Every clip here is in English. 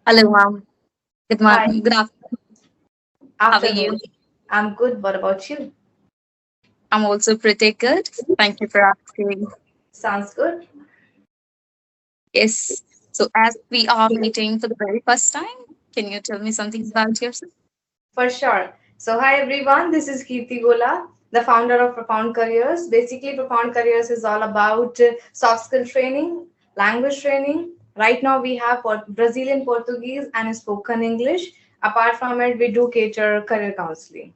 Hello, ma'am. Good Hi, morning. Good afternoon. How are afternoon. you? I'm good. What about you? I'm also pretty good. Thank you for asking. Sounds good. Yes. So, as we are meeting for the very first time, can you tell me something about yourself? For sure. So, hi everyone. This is Kirti Gola, the founder of Profound Careers. Basically, Profound Careers is all about soft skill training, language training. Right now, we have Brazilian Portuguese and spoken English. Apart from it, we do cater career counseling.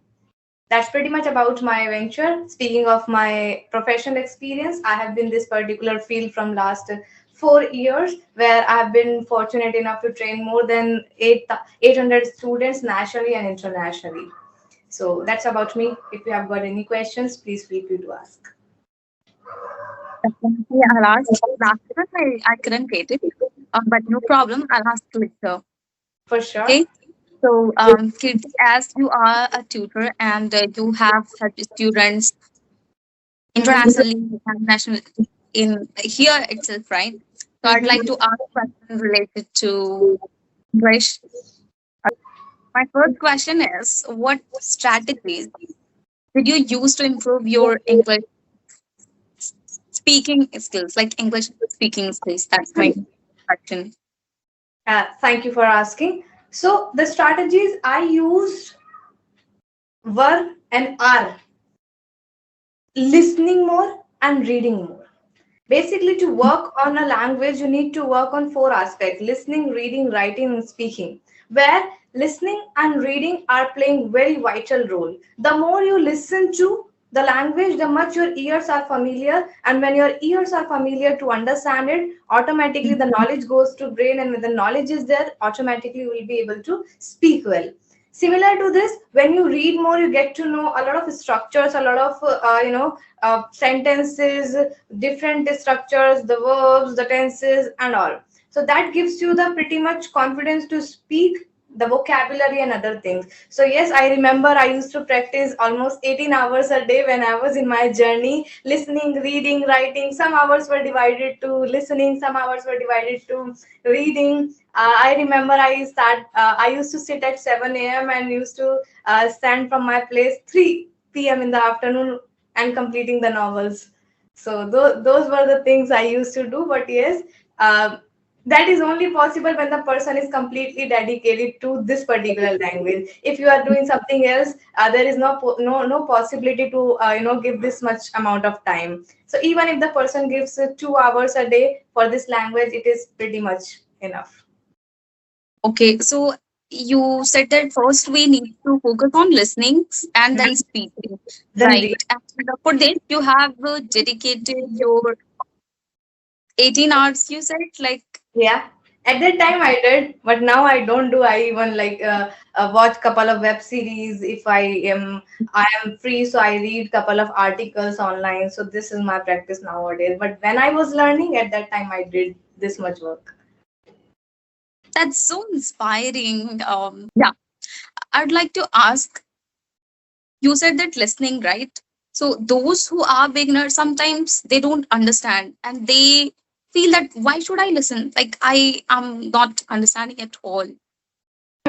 That's pretty much about my venture. Speaking of my professional experience, I have been this particular field from last 4 years, where I've been fortunate enough to train more than 800 students nationally and internationally. So that's about me. If you have got any questions, please feel free to ask. Definitely, I'll ask. Last time I couldn't get it, but no problem. I'll ask later. For sure. Okay. So, Kirti, as you are a tutor and you have helped students Mhm. internationally and national in here itself, right? So, I'd like Mhm. to ask a question related to English. My first question is, what strategies did you use to improve your English speaking skills, like English speaking skills? That's my question. Thank you for asking. So the strategies I used were and are listening more and reading more. Basically, to work on a language, you need to work on four aspects: listening, reading, writing, and speaking. Where listening and reading are playing very vital role. The more you listen to the language, the much your ears are familiar, and when your ears are familiar to understand it, automatically the knowledge goes to brain, and when the knowledge is there, automatically you will be able to speak well. Similar to this, when you read more, you get to know a lot of structures, a lot of sentences, different structures, the verbs, the tenses, and all. So that gives you the pretty much confidence to speak the vocabulary and other things. So yes, I remember I used to practice almost 18 hours a day when I was in my journey, listening, reading, writing. Some hours were divided to listening, some hours were divided to reading. I remember I used to sit at 7 a.m. and used to stand from my place 3 p.m. in the afternoon and completing the novels. So those were the things I used to do. But yes, that is only possible when the person is completely dedicated to this particular language. If you are doing something else, there is no possibility to give this much amount of time. So even if the person gives 2 hours a day for this language, it is pretty much enough. Okay, so you said that first we need to focus on listening and then speaking, Then right? read. And for this, you have dedicated your 18 hours, you said, like, Yeah, at that time I did, but now I don't do. I even watch couple of web series if I am free, so I read couple of articles online. So this is my practice nowadays. But when I was learning at that time, I did this much work. that's so inspiring. Yeah, I'd like to ask, you said that listening, right? So those who are beginners, sometimes they don't understand and they feel that why should I listen? Like I am not understanding at all.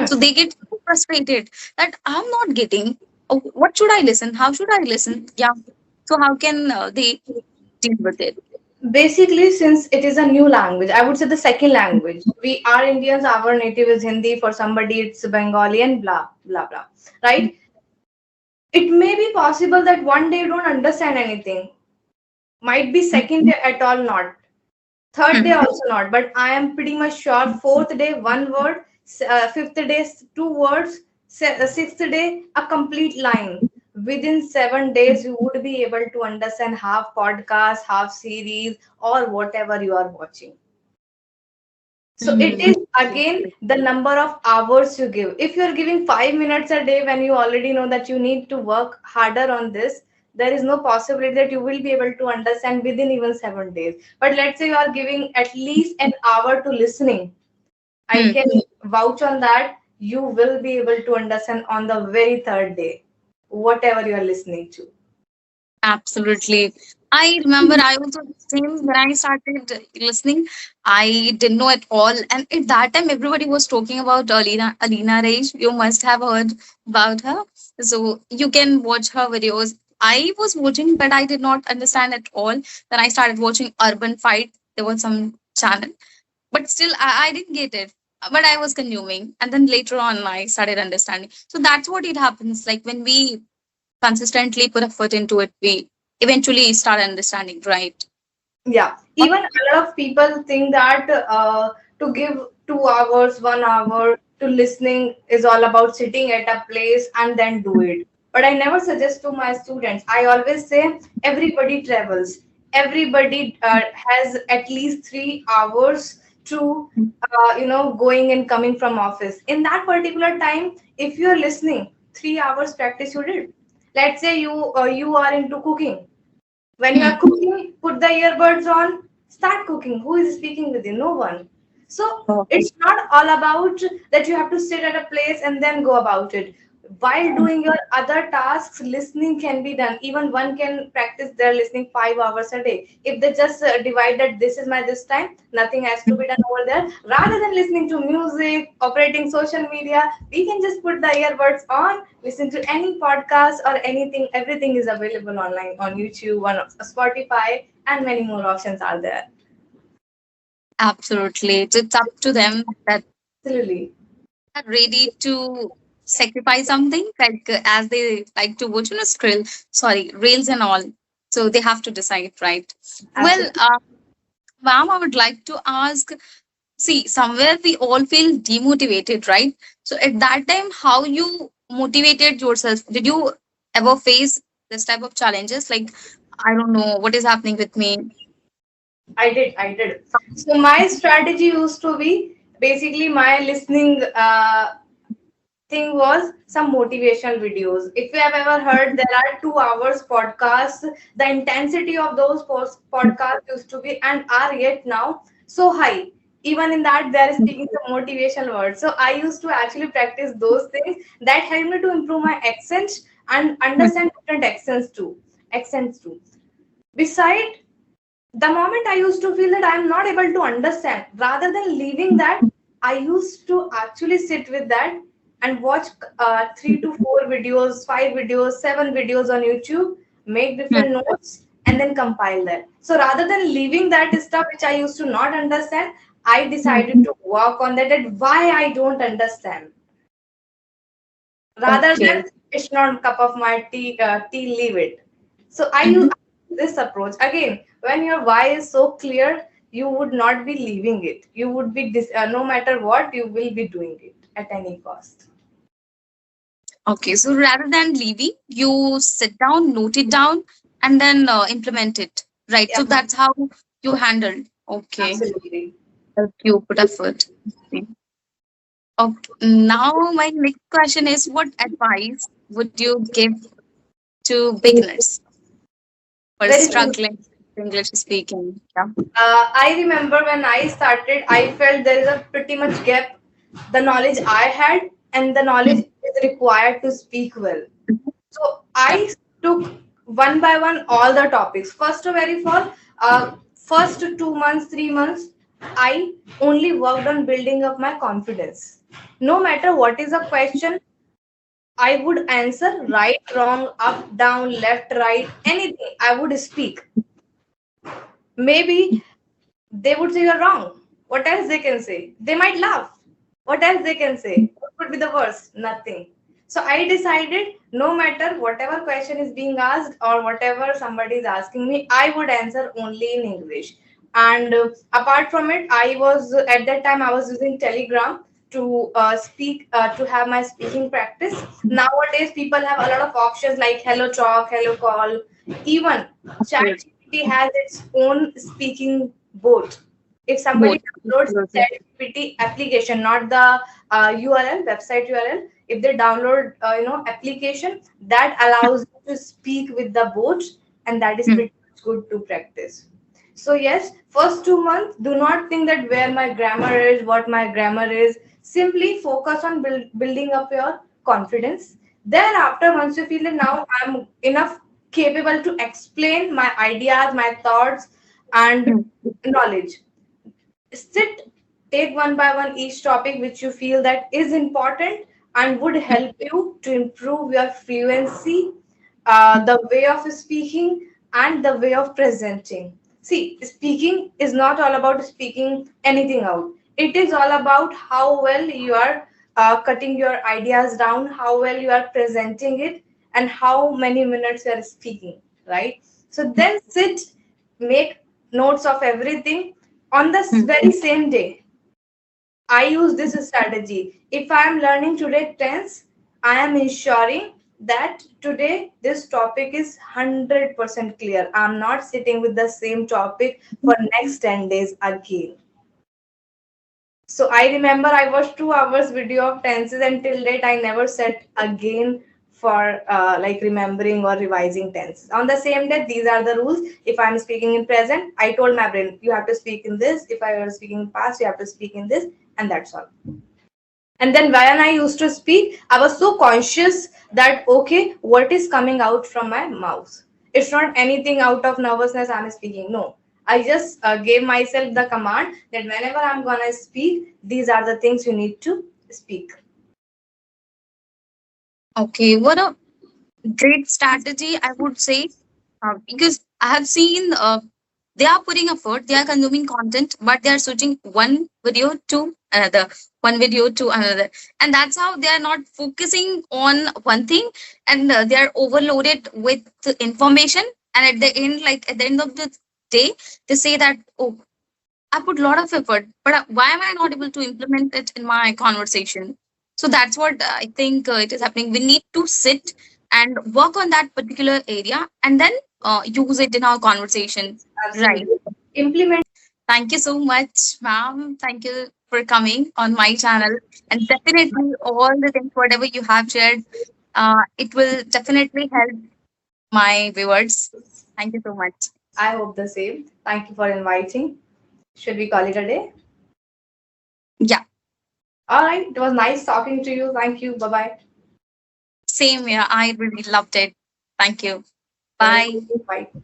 So they get so frustrated that I'm not getting. Oh, what should I listen? How should I listen? Yeah. So how can they deal with it? Basically, since it is a new language, I would say the second language. We are Indians. Our native is Hindi. For somebody, it's Bengali and blah blah blah. Right? It may be possible that one day you don't understand anything. Might be second day at all not. Third day Mhm. also not, but I am pretty much sure fourth day one word, fifth day two words, sixth day a complete line. Within 7 days, you would be able to understand half podcast, half series, or whatever you are watching. So it Mhm. is again the number of hours you give. If you're giving 5 minutes a day when you already know that you need to work harder on this, there is no possibility that you will be able to understand within even 7 days. But let's say you are giving at least an hour to listening. I Hmm. can vouch on that. You will be able to understand on the very third day, whatever you are listening to. Absolutely. I remember I was the same when I started listening. I didn't know at all, and at that time, everybody was talking about Alina Raj. You must have heard about her. So you can watch her videos. I was watching, but I did not understand at all. Then I started watching Urban Fight. There was some channel, but still, I didn't get it. But I was consuming, and then later on, I started understanding. So that's what it happens. Like when we consistently put effort into it, we eventually start understanding, right? Yeah, even a lot of people think that to give 2 hours, 1 hour to listening is all about sitting at a place and then do it. But I never suggest to my students. I always say everybody travels. Everybody has at least 3 hours to, going and coming from office. In that particular time, if you're listening, 3 hours practice you did. Let's say you are into cooking. When you are Hmm. cooking, put the earbuds on, start cooking. Who is speaking with you? No one. So Okay. it's not all about that you have to sit at a place and then go about it. While doing your other tasks, listening can be done. Even one can practice their listening 5 hours a day. If they just divide that this is my this time, nothing has to be done over there. Rather than listening to music, operating social media, we can just put the earbuds on, listen to any podcast or anything. Everything is available online on YouTube, on Spotify, and many more options are there. Absolutely. It's up to them that Absolutely. are ready to sacrifice something, like as they like to watch on a scroll, sorry, reels and all. So they have to decide, right? Well, Absolutely. ma'am, I would like to ask, see, somewhere we all feel demotivated, right? So at that time, how you motivated yourself? Did you ever face this type of challenges? Like, I don't know what is happening with me. I did. So my strategy used to be basically my listening thing was some motivational videos. If you have ever heard, there are 2 hours podcasts. The intensity of those podcasts used to be and are yet now so high. Even in that, they are speaking some motivational words. So I used to actually practice those things that helped me to improve my accent and understand different Accents too. Beside the moment I used to feel that I am not able to understand, rather than leaving that, I used to actually sit with that and watch 3 to 4 videos, 5 videos, 7 videos on YouTube, make different notes, and then compile that. So rather than leaving that stuff which I used to not understand, I decided to work on that. That why I don't understand, rather than Okay. it's not cup of my tea, leave it. So I use Mhm. this approach again. When your why is so clear, you would not be leaving it. You would be no matter what, you will be doing it at any cost. Okay, so rather than leaving, you sit down, note it down, and then implement it. Right. So Yeah, that's how you handle. Okay. absolutely. You put effort. Okay. Now my next question is, what advice would you give to beginners who are Very simple. struggling with English speaking? Yeah. I remember when I started, I felt there is a pretty much gap. The knowledge I had and the knowledge is required to speak well. So Yeah. I took one by one all the topics. First 2 months, 3 months, I only worked on building up my confidence. No matter what is a question, I would answer right, wrong, up, down, left, right, anything. I would speak. Maybe they would say you're wrong. What else they can say? They might laugh. What else they can say? What could be the worst? Nothing. So I decided no matter whatever question is being asked or whatever somebody is asking me, I would answer only in English. And apart from it, I was at that time I was using Telegram to speak to have my speaking practice. Nowadays, people have a lot of options like Hello Talk, Hello Call. Even Absolutely. ChatGPT has its own speaking bot. If somebody Both. downloads Absolutely. ChatGPT application, not the URL, website URL, if they download, application that allows you to speak with the bot, and that is Hmm. pretty much good to practice. So yes, first 2 months, do not think that where my grammar is, what my grammar is. Simply focus on building up your confidence. Thereafter, once you feel that now I'm enough, capable to explain my ideas, my thoughts, and mm, knowledge. Sit, take one by one each topic which you feel that is important and would help you to improve your fluency, the way of speaking, and the way of presenting. See, speaking is not all about speaking anything out. It is all about how well you are cutting your ideas down, how well you are presenting it, and how many minutes you are speaking, right? So then sit, make notes of everything on the mm. very same day. I use this strategy. If I am learning today tense, I am ensuring that today this topic is 100% clear. I'm not sitting with the same topic for next 10 days again. So I remember I watched 2 hours video of tenses, and till date I never sat again for like remembering or revising tenses. On the same day, these are the rules. If I'm speaking in present, I told my brain you have to speak in this. If I were speaking in past, you have to speak in this, and that's all. And then when I used to speak, I was so conscious that okay, what is coming out from my mouth? It's not anything out of nervousness I'm speaking. No, I just gave myself the command that whenever I'm gonna speak, these are the things you need to speak. Okay, what a great strategy, I would say, because I have seen they are putting effort, they are consuming content, but they are switching one video to another, and that's how they are not focusing on one thing, and they are overloaded with information. And at the end, like at the end of the day, they say that, oh, I put a lot of effort, but why am I not able to implement it in my conversation? So that's what I think it is happening. We need to sit and work on that particular area and then use it in our conversation. Right. Absolutely. Implement. Thank you so much, ma'am. Thank you for coming on my channel. And definitely, all the things, whatever you have shared, it will definitely help my viewers. Thank you so much. I hope the same. Thank you for inviting. Should we call it a day? Yeah, All right. It was nice talking to you. Thank you. Bye bye. same here. I really loved it. Thank you. Thank Bye. you. Bye.